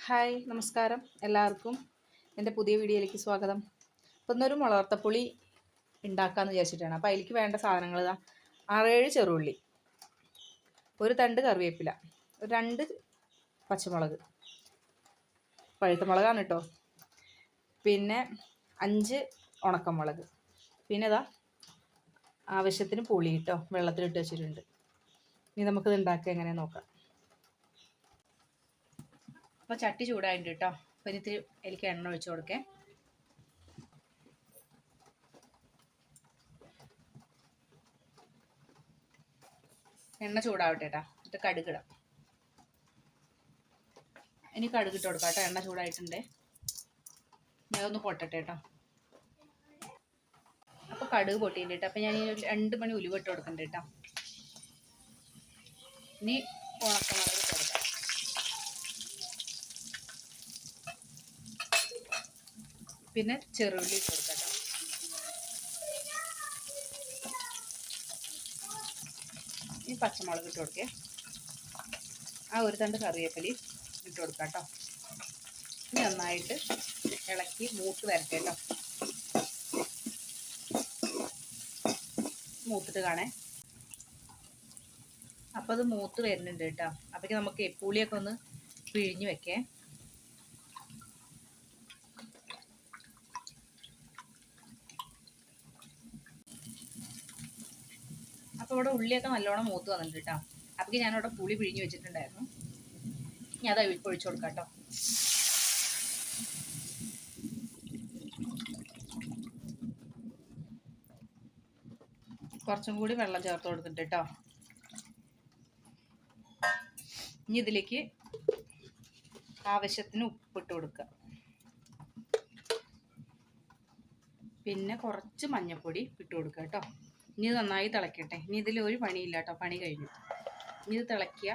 Hi നമസ്കാരം എല്ലാവർക്കും എൻ്റെ പുതിയ വീഡിയോയിലേക്ക് സ്വാഗതം. അപ്പോൾ ഇന്നൊരു മുളകർത്തപ്പുളി ഉണ്ടാക്കാമെന്ന് വിചാരിച്ചിട്ടാണ്. അപ്പോൾ അതിലേക്ക് വേണ്ട സാധനങ്ങൾ ഇതാ 6-7 ചെറുള്ളി, ഒരു തണ്ട് കറിവേപ്പില, ഒരു 2 പച്ചമുളക്, പഴുത്ത മുളകാണ് കേട്ടോ, പിന്നെ 5 ഉണക്കമുളക്, പിന്നെ ഇതാ ആവശ്യത്തിന് പുളി കേട്ടോ വെള്ളത്തിലിട്ട് വെച്ചിട്ടുണ്ട്. ഇനി നമുക്കിത് ഉണ്ടാക്കുക എങ്ങനെ നോക്കാം. അപ്പോൾ ചട്ടി ചൂടായിട്ടുണ്ട് കേട്ടോ. അപ്പോൾ ഇനി ഇത്തിരി എനിക്ക് എണ്ണ ഒഴിച്ച് കൊടുക്കേ. എണ്ണ ചൂടാവട്ടെ കേട്ടോ. എന്നിട്ട് കടുകിടാം. ഇനി കടുകിട്ട് കൊടുക്കാം കേട്ടോ. എണ്ണ ചൂടായിട്ടുണ്ട്. അതൊന്ന് പൊട്ടട്ടെ കേട്ടോ. അപ്പോൾ കടുക് പൊട്ടിയിട്ടുണ്ട് കേട്ടോ. അപ്പോൾ ഞാൻ ഈ 2 മണി ഉലുവ ഇട്ട് കൊടുക്കണ്ട കേട്ടോ. ഇനി ഉണക്കമുളക് ഇട്ട് കൊടുക്കാം. പിന്നെ ചെറുള്ളി ഇട്ട് കൊടുക്കാം കേട്ടോ. ഈ പച്ചമുളക് ഇട്ട് കൊടുക്കേ. ആ ഒരു തണ്ട് കറിവേപ്പില ഇട്ട് കൊടുക്കാം കേട്ടോ. നന്നായിട്ട് ഇളക്കി മൂത്ത് വരട്ടെ കേട്ടോ. മൂത്തിട്ട് കാണേ. അപ്പോൾ അത് മൂത്ത് വരുന്നുണ്ട് കേട്ടോ. അപ്പോഴേക്ക് നമുക്ക് പുളിയൊക്കെ ഒന്ന് പിഴിഞ്ഞ് വെക്കേ. അപ്പോൾ ഇവിടെ ഉള്ളിയൊക്കെ നല്ലോണം മൂത്ത് വന്നിട്ടുണ്ട് കേട്ടോ. അപ്പോൾ ഞാനിവിടെ പുളി പിഴിഞ്ഞ് വെച്ചിട്ടുണ്ടായിരുന്നു. ഇനി അത് ഒഴിച്ചു കൊടുക്കാം കേട്ടോ. കുറച്ചും കൂടി വെള്ളം ചേർത്ത് കൊടുത്തിട്ട് കേട്ടോ. ഇനി ഇതിലേക്ക് ആവശ്യത്തിന് ഉപ്പിട്ട് കൊടുക്കുക. പിന്നെ കുറച്ച് മഞ്ഞൾപ്പൊടി ഇട്ട് കൊടുക്കുക കേട്ടോ. ഇനി ഇത് നന്നായി തിളക്കട്ടെ. ഇനി ഇതിൽ ഒരു പണിയില്ല കേട്ടോ. പണി കഴിഞ്ഞു. ഇനി ഇത് തിളയ്ക്കുക,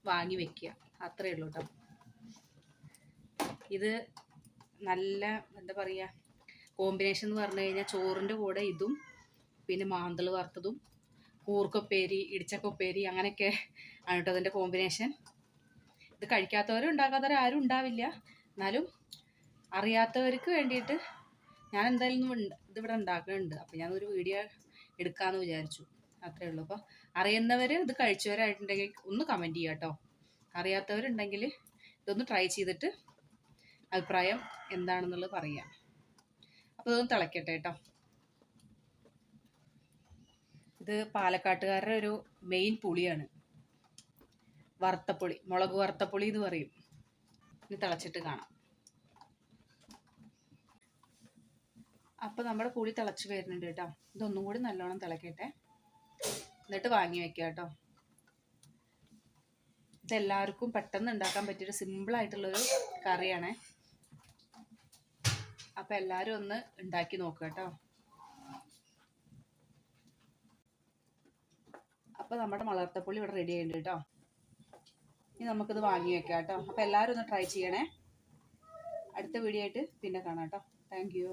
വാങ്ങി വെക്കുക, അത്രയേ ഉള്ളൂ കേട്ടോ. ഇത് നല്ല എന്താ പറയുക കോമ്പിനേഷൻ എന്ന് പറഞ്ഞു കഴിഞ്ഞാൽ ചോറിൻ്റെ കൂടെ ഇതും പിന്നെ മാന്തൾ വറുത്തതും കൂർക്കൊപ്പേരി ഇടിച്ചക്കൊപ്പേരി അങ്ങനെയൊക്കെ ആണ് കേട്ടോ അതിൻ്റെ കോമ്പിനേഷൻ. ഇത് കഴിക്കാത്തവരും ഉണ്ടാക്കാത്തവരും ആരും ഉണ്ടാവില്ല. എന്നാലും അറിയാത്തവർക്ക് വേണ്ടിയിട്ട് ഞാൻ എന്തായാലും ഇതിവിടെ ഉണ്ടാക്കുന്നുണ്ട്. അപ്പോൾ ഞാനൊരു വീഡിയോ എടുക്കാമെന്ന് വിചാരിച്ചു, അത്രയേ ഉള്ളൂ. അപ്പോൾ അറിയുന്നവർ ഇത് കഴിച്ചവരായിട്ടുണ്ടെങ്കിൽ ഒന്ന് കമൻറ്റ് ചെയ്യുക കേട്ടോ. അറിയാത്തവരുണ്ടെങ്കിൽ ഇതൊന്ന് ട്രൈ ചെയ്തിട്ട് അഭിപ്രായം എന്താണെന്നുള്ളത് പറയാം. അപ്പോൾ ഇതൊന്ന് തിളയ്ക്കട്ടെ കേട്ടോ. ഇത് പാലക്കാട്ടുകാരുടെ ഒരു മെയിൻ പുളിയാണ്, വറുത്തപ്പുളി, മുളക് വറുത്തപ്പുളി എന്ന് പറയും. ഇനി തിളച്ചിട്ട് കാണാം. അപ്പോൾ നമ്മുടെ പുളി തിളച്ച് വരുന്നുണ്ട് കേട്ടോ. ഇതൊന്നും കൂടി നല്ലോണം തിളക്കട്ടെ, എന്നിട്ട് വാങ്ങി വെക്കുക കേട്ടോ. ഇതെല്ലാവർക്കും പെട്ടെന്ന് ഉണ്ടാക്കാൻ പറ്റിയൊരു സിമ്പിളായിട്ടുള്ളൊരു കറിയാണ്. അപ്പോൾ എല്ലാവരും ഒന്ന് ഉണ്ടാക്കി നോക്കുക കേട്ടോ. അപ്പോൾ നമ്മുടെ മുളകർത്തപ്പുളി ഇവിടെ റെഡി ആയിട്ടുണ്ട് കേട്ടോ. ഇനി നമുക്കിത് വാങ്ങി വെക്കാം കേട്ടോ. അപ്പോൾ എല്ലാവരും ഒന്ന് ട്രൈ ചെയ്യണേ. അടുത്ത വീഡിയോ ആയിട്ട് പിന്നെ കാണാം കേട്ടോ. Thank you.